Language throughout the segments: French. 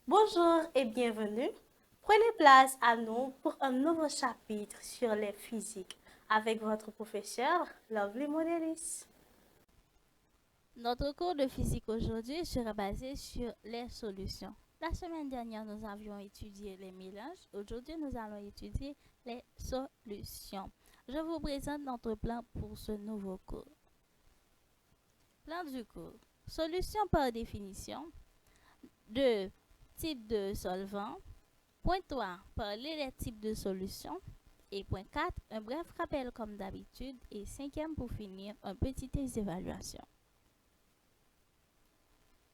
Bonjour et bienvenue. Prenez place à nous pour un nouveau chapitre sur les physiques avec votre professeur Lovely Modelis. Notre cours de physique aujourd'hui sera basé sur les solutions. La semaine dernière, nous avions étudié les mélanges. Aujourd'hui, nous allons étudier les solutions. Je vous présente notre plan pour ce nouveau cours. Plan du cours. Solution par définition. 2. Type de solvant. Point 3. Parler des types de solutions. Et point 4. Un bref rappel comme d'habitude. Et 5e pour finir, un petit test d'évaluation.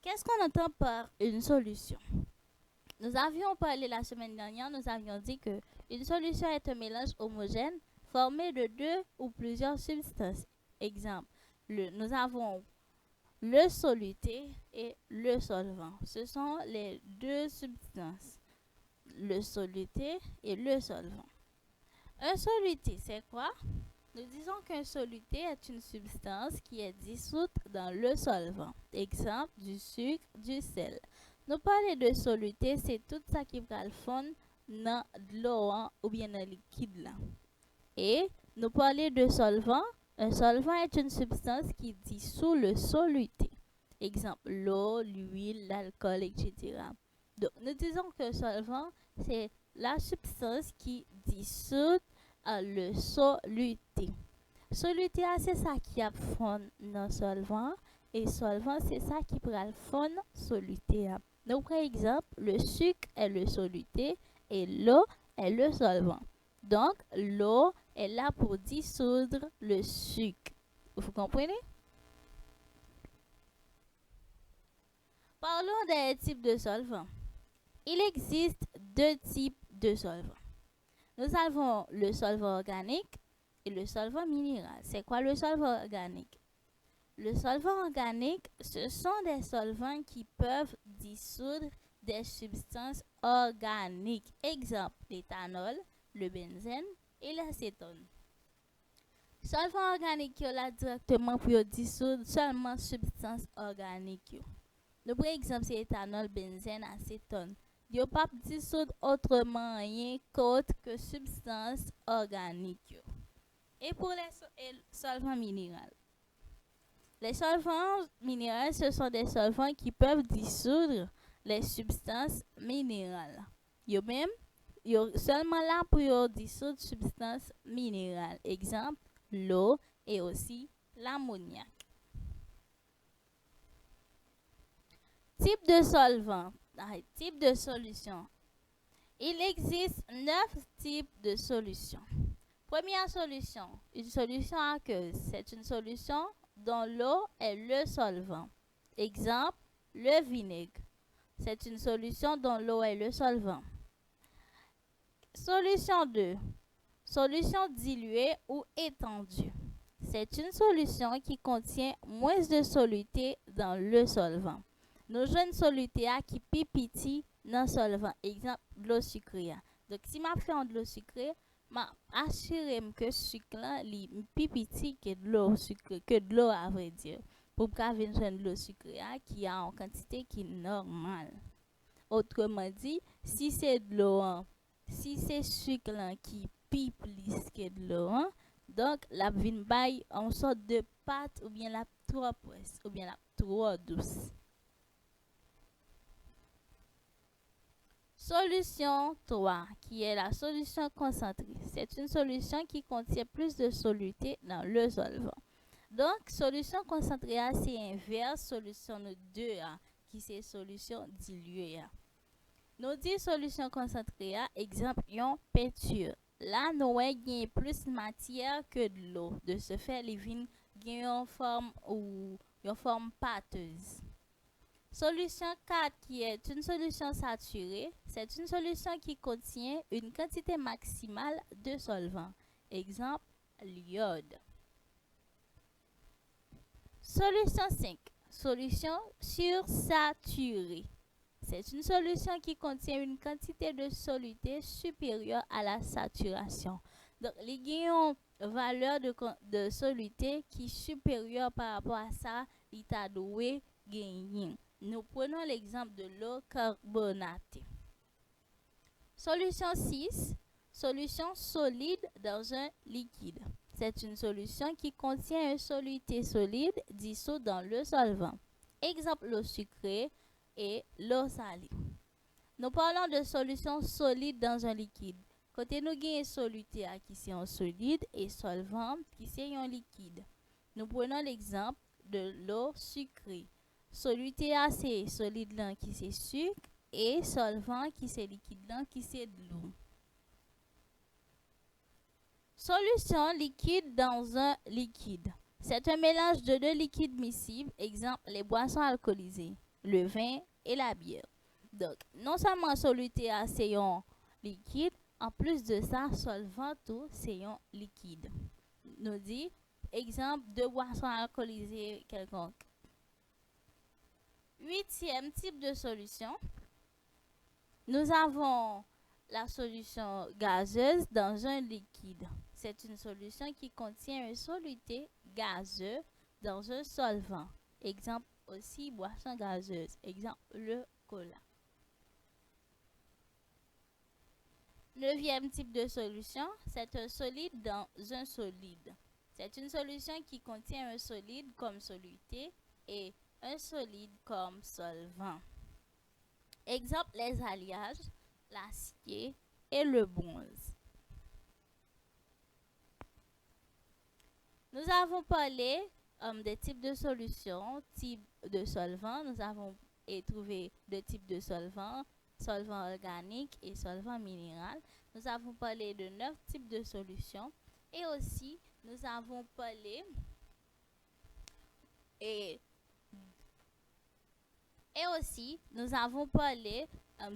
Qu'est-ce qu'on entend par une solution? Nous avions parlé la semaine dernière, nous avions dit que une solution est un mélange homogène formé de deux ou plusieurs substances. Exemple, nous avons le soluté et le solvant. Ce sont les deux substances, le soluté et le solvant. Un soluté, c'est quoi? Nous disons qu'un soluté est une substance qui est dissoute dans le solvant. Exemple, du sucre, du sel. Nous parler de soluté, c'est tout ça qui va le fondre dans de l'eau ou bien dans le liquide là. Et nous parler de solvant. Un solvant est une substance qui dissout le soluté. Exemple, l'eau, l'huile, l'alcool, etc. Donc, nous disons que solvant, c'est la substance qui dissout le soluté. Soluté, c'est ça qui a fond dans solvant. Et solvant, c'est ça qui prend le fond soluté. Donc, par exemple, le sucre est le soluté et l'eau est le solvant. Donc, l'eau est là pour dissoudre le sucre. Vous comprenez? Parlons des types de solvants. Il existe deux types de solvants. Nous avons le solvant organique et le solvant minéral. C'est quoi le solvant organique? Le solvant organique, ce sont des solvants qui peuvent dissoudre des substances organiques. Exemple, l'éthanol, le benzène et l'acétone. Solvant organique yo là directement pour dissoudre seulement substances organiques. Nous prenons exemple c'est éthanol, benzène, acétone. Yo pas dissoudre autrement rien qu'autre que substances organiques. Et pour les solvants minéraux. Les solvants minéraux, ce sont des solvants qui peuvent dissoudre les substances minérales. Yo même, yo seulement là pour dissoudre substances minérales. Exemple, l'eau et aussi l'ammoniac. Type de solvant, type de solution. Il existe 9 types de solutions. Première solution, une solution aqueuse. C'est une solution dont l'eau est le solvant. Exemple, le vinaigre. C'est une solution dont l'eau est le solvant. Solution 2. Solution diluée ou étendue. C'est une solution qui contient moins de soluté dans le solvant. Nos jeunes solutés qui pipiti dans le solvant. Exemple, de l'eau sucrée. Donc, si je fais de l'eau sucrée, ma assurer que sucre là li pipiti que de l'eau sucrée que de l'eau à vrai dire pour pas venir de l'eau sucrée qui a en quantité qui est normale. Autrement dit, si c'est de l'eau si c'est sucre là qui pipe plus que de l'eau donc la vin bail en sorte de pâte ou bien la trop presse ou bien la trop douce. Solution 3, qui est la solution concentrée. C'est une solution qui contient plus de soluté dans le solvant. Donc, solution concentrée, c'est inverse solution 2, qui c'est solution diluée. Nous disons solution concentrée, exemple, une peinture. Là, nous avons plus de matière que de l'eau. De ce fait, les vins ont une forme ou une forme pâteuse. Solution 4 qui est une solution saturée, c'est une solution qui contient une quantité maximale de solvant. Exemple, l'iode. Solution 5, solution sursaturée. C'est une solution qui contient une quantité de soluté supérieure à la saturation. Donc, il y a une valeur de soluté qui est supérieure par rapport à ça, il t'a doué gagner. Nous prenons l'exemple de l'eau carbonatée. Solution 6. Solution solide dans un liquide. C'est une solution qui contient un soluté solide dissous dans le solvant. Exemple, l'eau sucrée et l'eau salée. Nous parlons de solution solide dans un liquide. Côté nous avons un soluté qui c'est un solide et solvant qui c'est un liquide. Nous prenons l'exemple de l'eau sucrée. Soluté c'est solide là qui c'est sucre et solvant qui c'est liquide là qui c'est de l'eau. Solution liquide dans un liquide. C'est un mélange de deux liquides miscibles, exemple les boissons alcoolisées, le vin et la bière. Donc, non seulement soluté c'est un liquide, en plus de ça, solvant tout c'est un liquide. Nous dit exemple de boissons alcoolisées quelconque. 8e type de solution. Nous avons la solution gazeuse dans un liquide. C'est une solution qui contient un soluté gazeux dans un solvant. Exemple aussi boisson gazeuse. Exemple le cola. 9e type de solution, c'est un solide dans un solide. C'est une solution qui contient un solide comme soluté et un solide comme solvant. Exemple les alliages, l'acier et le bronze. Nous avons parlé des types de solutions, types de solvants. Nous avons trouvé deux types de solvants, solvant organique et solvant minéral. Nous avons parlé de 9 types de solutions et aussi nous avons parlé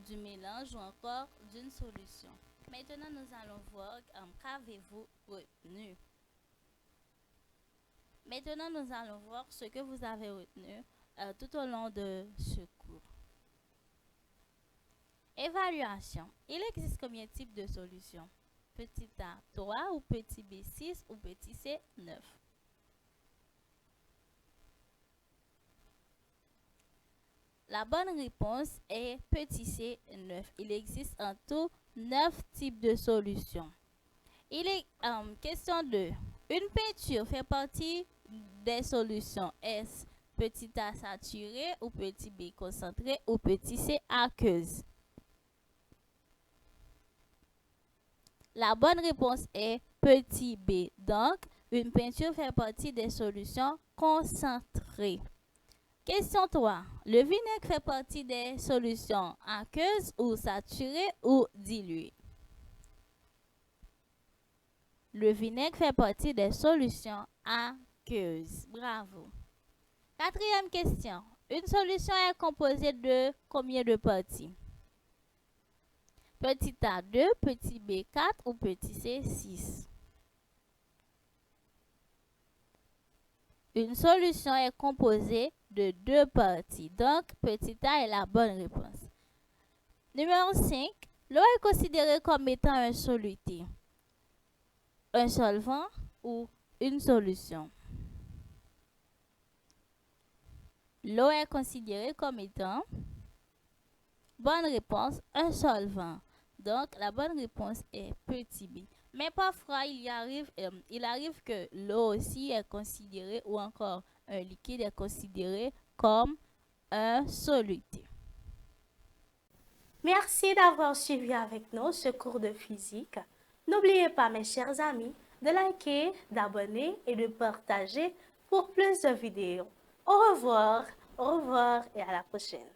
du mélange ou encore d'une solution. Maintenant, nous allons voir qu'avez-vous retenu. Maintenant, nous allons voir ce que vous avez retenu tout au long de ce cours. Évaluation. Il existe combien de types de solutions? Petit a 3 ou petit b 6 ou petit c 9. La bonne réponse est petit c 9. Il existe en tout 9 types de solutions. Il est question de une peinture fait partie des solutions. Est-ce petit a saturé ou petit b concentré ou petit c aqueuse? La bonne réponse est petit b. Donc, une peinture fait partie des solutions concentrées. Question 3. Le vinaigre fait partie des solutions aqueuses ou saturées ou diluées? Le vinaigre fait partie des solutions aqueuses. Bravo. 4e question. Une solution est composée de combien de parties? Petit a 2, petit b 4 ou petit c 6? Une solution est composée de 2 parties. Donc, petit a est la bonne réponse. Numéro 5. L'eau est considérée comme étant un soluté, un solvant ou une solution? L'eau est considérée comme étant, bonne réponse, un solvant. Donc, la bonne réponse est petit b. Mais parfois, il arrive que l'eau aussi est considérée, ou encore un liquide est considéré comme un soluté. Merci d'avoir suivi avec nous ce cours de physique. N'oubliez pas, mes chers amis, de liker, d'abonner et de partager pour plus de vidéos. Au revoir et à la prochaine.